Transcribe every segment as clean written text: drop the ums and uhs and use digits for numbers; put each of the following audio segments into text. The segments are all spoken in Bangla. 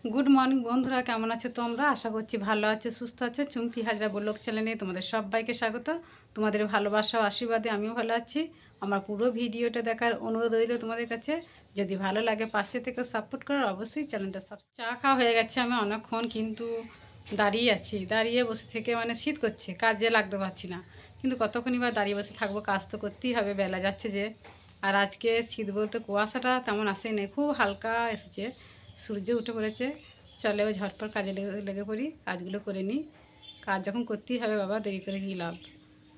गुड मर्निंग बंधुरा केमन आछो तोमरा आशा करछि भालो आछो सुस्थ आछो। चुमकी हाजरा ब्लग चैनेले तोमादेर सबाइके स्वागत। तोमादेर भालोबासा आशीर्वादे आमिও भालो आछि। आमार पुरो भिडियोटा देखार अनुरोध रइलो तोमादेर काछे। यदि भालो लागे पाशे थेके सापोर्ट करो अवश्यई चैनेलटा साबस्क्राइब। चा खाওয়া হয়ে গেছে আমি অনেকক্ষণ কিন্তু দাঁড়িয়ে আছি। দাঁড়িয়ে বসে থেকে মানে শীত করছে, কাজে লাগতে পারছি না। কিন্তু কতক্ষণই বা দাঁড়িয়ে বসে থাকবো, কাজ তো করতেই হবে, বেলা যাচ্ছে যে। আর আজকে শীত বলতে কুয়াশাটা তেমন আসেনি, খুব হালকা এসেছে, সূর্য উঠে পড়েছে। চলে ওই ঝটপট কাজে লেগে পড়ি, কাজগুলো করে নিই। কাজ যখন করতেই হবে বাবা, দেরি করে কী লাভ,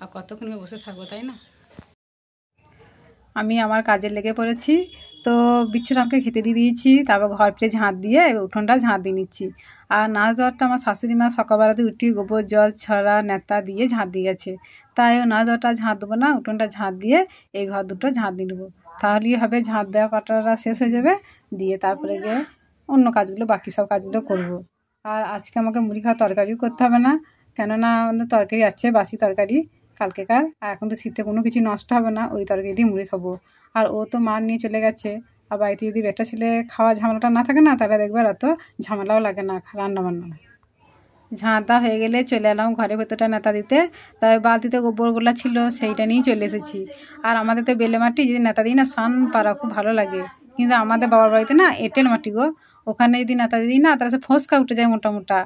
আর কতক্ষণ বসে থাকবো, তাই না। আমি আমার কাজে লেগে পড়েছি। তো বিচ্ছুরামকে খেতে দিয়ে দিয়েছি, তারপর ঘর ফিরে ঝাঁট দিয়ে উঠোনটা ঝাঁট দিয়ে নিচ্ছি। আর নাচ দেওয়ারটা আমার শাশুড়ি মা সকালবেলাতে উঠি গোবর জল ছড়া নেতা দিয়ে ঝাঁট দিয়ে গেছে, তাই নাচ দেওয়ারটা ঝাঁট দেবো না, উঠোনটা ঝাঁট দিয়ে এই ঘর দুটো ঝাঁট দিয়ে নেবো, তাহলেই হবে। ঝাঁট দেওয়া কাটাটা শেষ হয়ে যাবে, দিয়ে তারপরে গিয়ে অন্য কাজগুলো বাকি সব কাজগুলো করব। আর আজকে আমাকে মুড়ি খাওয়া তরকারিও করতে হবে না, কেননা আমাদের তরকারি আছে বাসি তরকারি কালকেকার। আর এখন তো শীতে কোনো কিছু নষ্ট হবে না, ওই তরকারি দিয়ে মুড়ি খাবো। আর ও তো মার নিয়ে চলে গেছে। আর বাড়িতে যদি বেটা ছেলে খাওয়া ঝামেলাটা না থাকে না, তাহলে দেখবে অত ঝামেলাও লাগে না রান্না বান্না। ঝাঁটা হয়ে গেলে চলে এলাম ঘরের ভেতরটা নেতা দিতে। তবে বালতিতে গোবরগুলা ছিল, সেইটা নিয়েই চলে এসেছি। আর আমাদের তো বেলে মাটি, যদি নেতা দিই না সান পাড়া খুব ভালো লাগে। কিন্তু আমাদের বাবার বাড়িতে না এঁটেল মাটি গো, ওখানে যদি নেতা দিই না তাহলে সে ফোসকা উঠে যায় মোটা মোটা।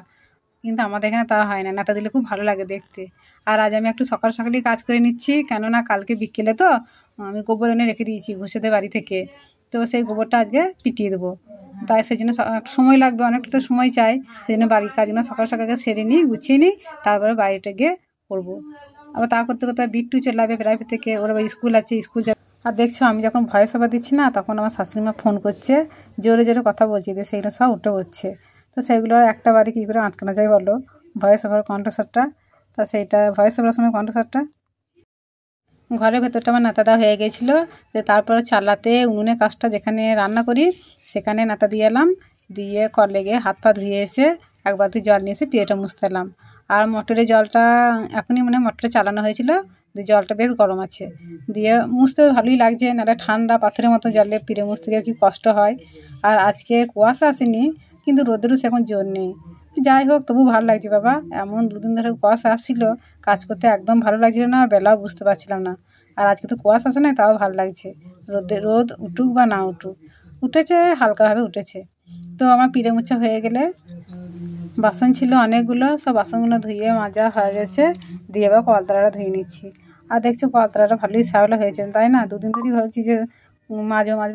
কিন্তু আমাদের এখানে তা হয় না, নেতা দিলে খুব ভালো লাগে দেখতে। আর আজ আমি একটু সকাল সকালই কাজ করে নিচ্ছি, কেননা কালকে বিকেলে তো আমি গোবর এনে রেখে দিয়েছি ঘুষেদের বাড়ি থেকে। তো সেই গোবরটা আজকে পিটিয়ে দেবো, তাই সেই জন্য একটু সময় লাগবে, অনেকটা তো সময় চাই। সেই জন্য বাড়ির কাজগুলো সকাল সকালকে সেরে নিই, গুছিয়ে নিই, তারপরে বাড়িটা গিয়ে করবো। আবার তা করতে করতে বিট্টু চলে যাবে প্রাইভেট থেকে, ওর আবার স্কুল আছে, স্কুল যাবে। আর দেখছো আমি যখন ভয়েস ওভার দিচ্ছি না, তখন আমার শাশুড়ি মা ফোন করছে, জোরে জোরে কথা বলছি, দিয়ে সেইগুলো সব উঠে পড়ছে। তো সেইগুলো একটা বাড়ি কী করে আটকানো যায় বলো, ভয়েস ওভার কণ্ঠস্বরটা। তা সেইটা ভয়েস ওভারের সময় কণ্ঠস্বরটা। ঘরের ভেতরটা আমার নেতা দেওয়া হয়ে গেছিলো, যে তারপরে চালাতে উনুনে কাজটা যেখানে রান্না করি সেখানে নেতা দিয়ে এলাম, দিয়ে কলে গিয়ে হাত পা ধুয়ে এসে এক বালতি জল নিয়ে এসে পিঠেটা মুছতে এলাম। আর মোটরের জলটা এখনই মানে মোটরে চালানো হয়েছিল, দিয়ে জলটা বেশ গরম আছে, দিয়ে মুছতে ভালোই লাগছে, নাহলে ঠান্ডা পাথরের মতো জলে পিঠে মুছতে গিয়ে কি কষ্ট হয়। আর আজকে কুয়াশা আসেনি, কিন্তু রোদেরও সেরকম জোর নেই। যাই হোক, তবু ভালো লাগছে বাবা। এমন দুদিন ধরে কুয়াশা আসছিল, কাজ করতে একদম ভালো লাগছিল না, বেলাও বুঝতে পারছিলাম না। আর আজকে তো কুয়াশা আসে না, তাও ভালো লাগছে। রোদ উঠুক বা না উঠুক, উঠেছে হালকাভাবে উঠেছে। তো আমার পিঠে মুছা হয়ে গেলে, বাসন ছিল অনেকগুলো, সব বাসনগুলো ধুয়ে মাজা হয়ে গেছে, দিয়ে এবার কলতলাটা ধুয়ে নিচ্ছি। আর দেখছো কলতলাটা ভালোই শ্যাওলা হয়েছে, তাই না। দুদিন ধরেই ভাবছি যে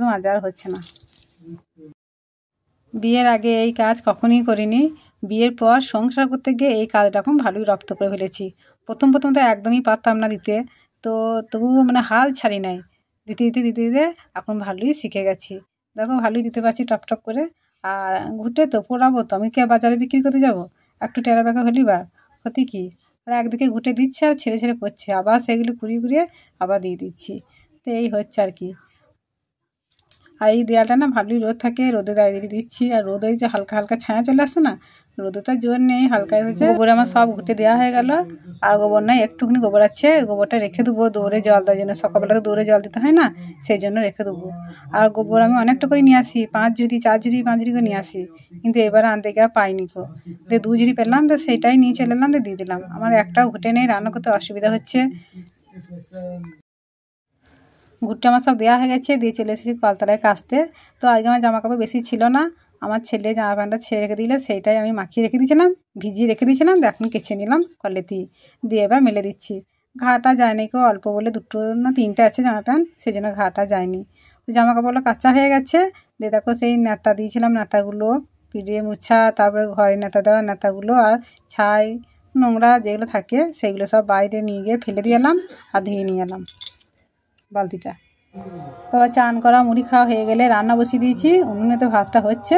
মাজা আর হচ্ছে না। বিয়ের আগে এই কাজ কখনোই করিনি, বিয়ের পর সংসার করতে গিয়ে এই কাজটা এখন ভালোই রপ্ত করে ফেলেছি। প্রথম তো একদমই পারতাম না দিতে, তো তবুও মানে হাল ছাড়ি নাই, দিতে এখন ভালোই শিখে গেছি। দেখো ভালোই দিতে পারছি টপ টপ করে। আর ঘুরতে তো পোড়াবো তো, আমি কি বাজারে বিক্রি করতে যাবো, একটু টেরা বেঁকা হলি বা ক্ষতি কী। আর একদিকে ঘুটে দিচ্ছে আর ছেড়ে পড়ছে, আবার সেগুলো ঘুরিয়ে আবার দিয়ে দিচ্ছি। তো এই হচ্ছে আর কি। আর এই দেয়ালটা না ভালোই রোদ থাকে, রোদে দাঁড়িয়ে দিচ্ছি। আর রোদ ওই যে হালকা হালকা ছায়া চলে আসছে না, রোদে তো জোর নেই, হালকা হয়েছে। গোবরে আমার সব ঘুটে দেওয়া হয়ে গেল। আর গোবর নয়, একটুখানি গোবর আছে, গোবরটা রেখে দেবো দৌড়ে জল দেওয়ার জন্য। সকালবেলা তো দৌড়ে জল দিতে হয় না, সেই জন্য রেখে দেবো। আর গোবর আমি অনেকটা করে নিয়ে আসি, 5 ঝুড়ি 4 ঝুড়ি 5 ঝুড়ি করে নিয়ে আসি, কিন্তু এবারে আনতে গিয়ে পাইনি গো। দিয়ে 2 ঝুড়ি পেলাম, তো সেইটাই নিয়ে চলে এলাম, দিয়ে দিলাম। আমার একটাও ঘুটে নেই, রান্না করতে অসুবিধা হচ্ছে। ঘুরতে আমার সব দেওয়া হয়ে গেছে, দিয়ে চলে এসেছি কলতলায় কাচতে। তো আজকে আমার জামা কাপড় বেশি ছিল না, আমার ছেলে জামা প্যান্টটা ছেড়ে রেখে দিলে, সেইটাই আমি মাখিয়ে রেখে দিয়েছিলাম, ভিজিয়ে রেখে দিয়েছিলাম, এখন কেচে নিলাম কলেতেই, দিয়ে এবার মেলে দিচ্ছি। ঘাটা যায়নি কেউ, অল্প বলে 2 না 3টে আছে জামা প্যান্ট, সেই জন্য ঘাটা যায়নি। জামা কাপড়গুলো কাচা হয়ে গেছে। দিয়ে দেখো সেই নেতা দিয়েছিলাম, নেতাগুলো পিড়িয়ে মুছা, তারপরে ঘরে নেতা দেওয়া নেতাগুলো আর ছাই নোংরা যেগুলো থাকে সেইগুলো সব বাইরে নিয়ে গিয়ে ফেলে দিয়ে এলাম, আর ধুয়ে নিয়ে এলাম বালতিটা। তো চান করা মুড়ি খাওয়া হয়ে গেলে রান্না বসিয়ে দিয়েছি, উনুনে তো ভাতটা হচ্ছে।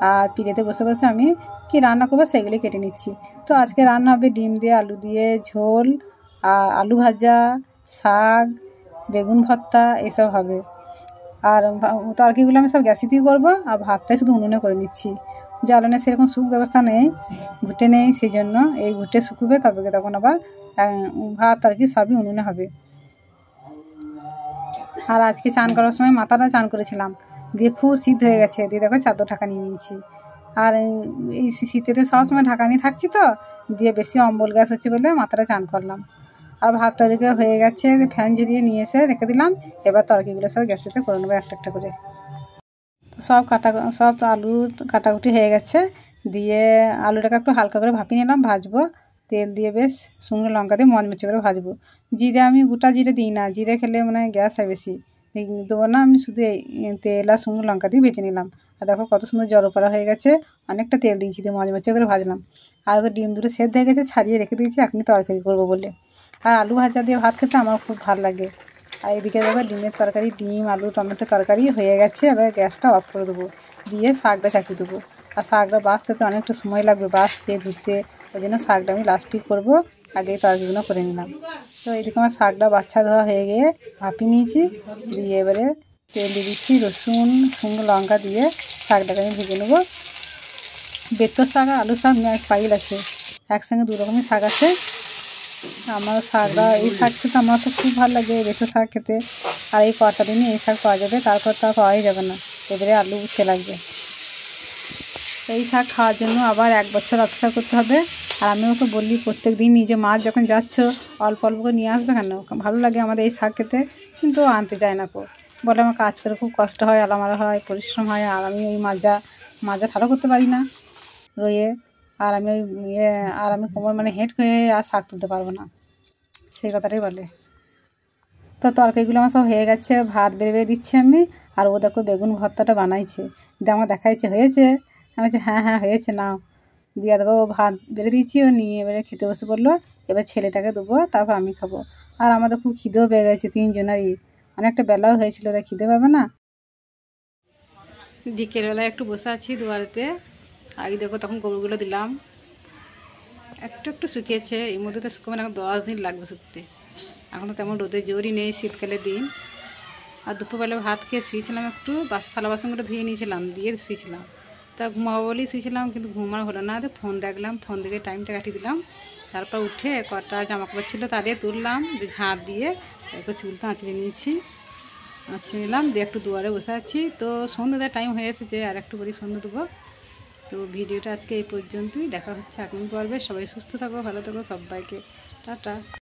আর পিড়েতে বসে বসে আমি কি রান্না করবো সেগুলি কেটে নিচ্ছি। তো আজকে রান্না হবে ডিম দিয়ে আলু দিয়ে ঝোল, আর আলু ভাজা, শাক, বেগুন ভর্তা, এসব হবে। আর তরকারিগুলো আমি সব গ্যাসেতেই করবো, আর ভাতটাই শুধু উনুনে করে নিচ্ছি। জ্বালানোর সেরকম ব্যবস্থা নেই, ঘুটে নেই, সেই জন্য এই ঘুটে শুকুবে, তবে তখন আবার ভাত তরকারি সবই উনুনে হবে। আর আজকে চান করার সময় মাথাটা চান করেছিলাম, দিয়ে খুব শীত হয়ে গেছে, দিয়ে দেখো চাদর ঢাকা নিয়ে নিয়েছি। আর এই শীতেতে সবসময় ঢাকা নিয়ে থাকছি তো, দিয়ে বেশি অম্বল গ্যাস হচ্ছে বলে মাথাটা চান করলাম। আর ভাতটা ওদিকে হয়ে গেছে, ফ্যান ঝরিয়ে নিয়ে এসে রেখে দিলাম। এবার তরকারিগুলো সব গ্যাসেতে করে নেবো একটা একটা করে। সব আলু কাটাকুটি হয়ে গেছে, দিয়ে আলুটাকে একটু হালকা করে ভাপিয়ে নিলাম, ভাজবো। তেল দিয়ে বেশ শুকনো লঙ্কা দিয়ে মচমচে করে ভাজবো। জিরে আমি গোটা জিরে দিই না, জিরে খেলে মানে গ্যাস হয় বেশি, দেবো না। আমি শুধু এই তেল আর শুকনো লঙ্কা দিয়ে ভেজে নিলাম। আর দেখো কত সুন্দর জল করা হয়ে গেছে, অনেকটা তেল দিয়েছি, দিয়ে মচমচে করে ভাজলাম। আর ওকে ডিম দুটো সেদ্ধ হয়ে গেছে, ছাড়িয়ে রেখে দিয়েছি এখনই তরকারি করবো বলে। আর আলু ভাজা দিয়ে ভাত খেতে আমার খুব ভালো লাগে। আর এদিকে দেখো ডিমের তরকারি, ডিম আলু টমেটো তরকারি হয়ে গেছে। এবার গ্যাসটা অফ করে দেবো, দিয়ে শাকটা চাপিয়ে দেবো। আর শাকটা বাছতে তো অনেকটা সময় লাগবে, বাছতে ধুতে, ওই জন্য শাকটা আমি লাস্টেই করবো, আগে তরকারিগুলো করে নিলাম। তো এদিকে আমার শাকটা বাছা ধোয়া হয়ে গিয়ে ভাপিয়ে নিয়েছি, দিয়ে এবারে তেল দিয়ে দিচ্ছি, রসুন শুকনো লঙ্কা দিয়ে শাকটাকে আমি ভেজে নেবো। বেতর শাক আর আলু শাক পাইল আছে, একসঙ্গে দু রকমের শাক আছে। আমার শাকটা, এই শাক খেতে আমার তো খুব ভালো লাগে, বেতর শাক খেতে। আর এই কটা দিনই এই শাক পাওয়া যাবে, তারপর তো আর পাওয়াই যাবে না, এবারে আলু উঠতে লাগবে। এই শাক খাওয়ার জন্য আবার 1 বছর অপেক্ষা করতে হবে। আর আমি ওকে বললি প্রত্যেক দিন নিজে মাছ যখন যাচ্ছ অল্প অল্প করে নিয়ে আসবে, কেন ভালো লাগে আমাদের এই শাক খেতে, কিন্তু আনতে চায় না। বলে আমার কাজ করে খুব কষ্ট হয়, আলামারা হয়, পরিশ্রম হয়, আর আমি ওই মাজা ঠাড়ো করতে পারি না রয়ে। আর আমি ওই আর আমি কোমর মানে হেঁট হয়ে আর শাক তুলতে পারবো না, সেই কথাটাই বলে। তো তরকারিগুলো আমার সব হয়ে গেছে, ভাত বেড়ে বেড়ে দিচ্ছি আমি। আর ও দেখো বেগুন ভর্তাটা বানাইছে, দিয়ে আমার দেখাইছে হয়েছে। আমি বলছি হ্যাঁ হ্যাঁ হয়েছে, নাও। দিয়ে দেখো ভাত বেড়ে দিচ্ছি, ও নিয়ে এবারে খেতে বসে পড়লো। এবার ছেলেটাকে দেবো, তারপর আমি খাবো। আর আমাদের খুব খিদেও পেয়ে গেছে তিনজনেরই, অনেকটা বেলাও হয়েছিল, তাই খিদে পাবে না। বিকেলবেলায় একটু বসে আছি দুয়ারেতে, আগে দেখো তখন গোবরগুলো দিলাম, একটু একটু শুকিয়েছে। এর মধ্যে তো শুকাবে না, 10 দিন লাগবে শুকতে। এখন তো তেমন রোদের জোরই নেই, শীতকালের দিন। আর দুপুরবেলা ভাত খেয়ে শুয়েছিলাম, একটু থালা বাসনগুলো ধুয়ে নিয়েছিলাম, দিয়ে শুয়েছিলাম। তা ঘুমাবো বলেই শুয়েছিলাম, কিন্তু ঘুম আর হলো না। ফোন দেখলাম, ফোন দেখে টাইমটা কাটিয়ে দিলাম। তারপর উঠে কটা জামাকাপড় ছিল তাদের তুললাম, দিয়ে ঝাঁট দিয়ে একটু চুলটা আঁচড়ে নিলাম, দিয়ে একটু দুয়ারে বসে আছি। তো সন্ধ্যে টাইম হয়ে এসেছে, আর একটু করে সন্ধ্যে দেবো। তো ভিডিওটা আজকে এই পর্যন্তই, দেখা হচ্ছে আগামী পর্বে। সবাই সুস্থ থাকো, ভালো থাকো, সবাইকে টাটা।